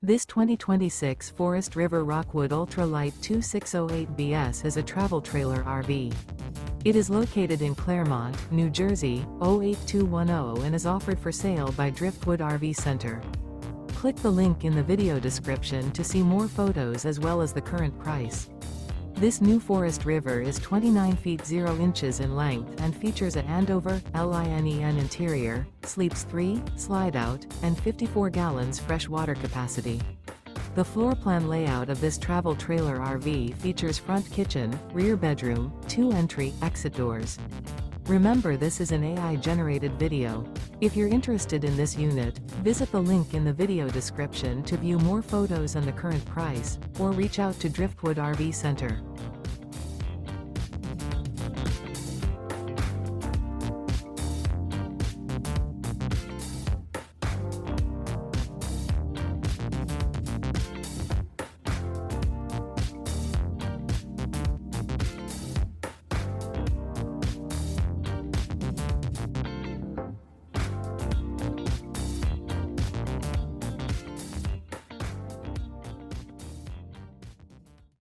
This 2026 Forest River Rockwood Ultra Lite 2608BS is a travel trailer RV. It is located in Clermont, New Jersey, 08210 and is offered for sale by Driftwood RV Center. Click the link in the video description to see more photos as well as the current price. This new Forest River is 29 feet 0 inches in length and features a Andover, LINEN interior, sleeps 3, slide-out, and 54 gallons fresh water capacity. The floor plan layout of this travel trailer RV features front kitchen, rear bedroom, 2 entry, exit doors. Remember, this is an AI-generated video. If you're interested in this unit, visit the link in the video description to view more photos and the current price, or reach out to Driftwood RV Center.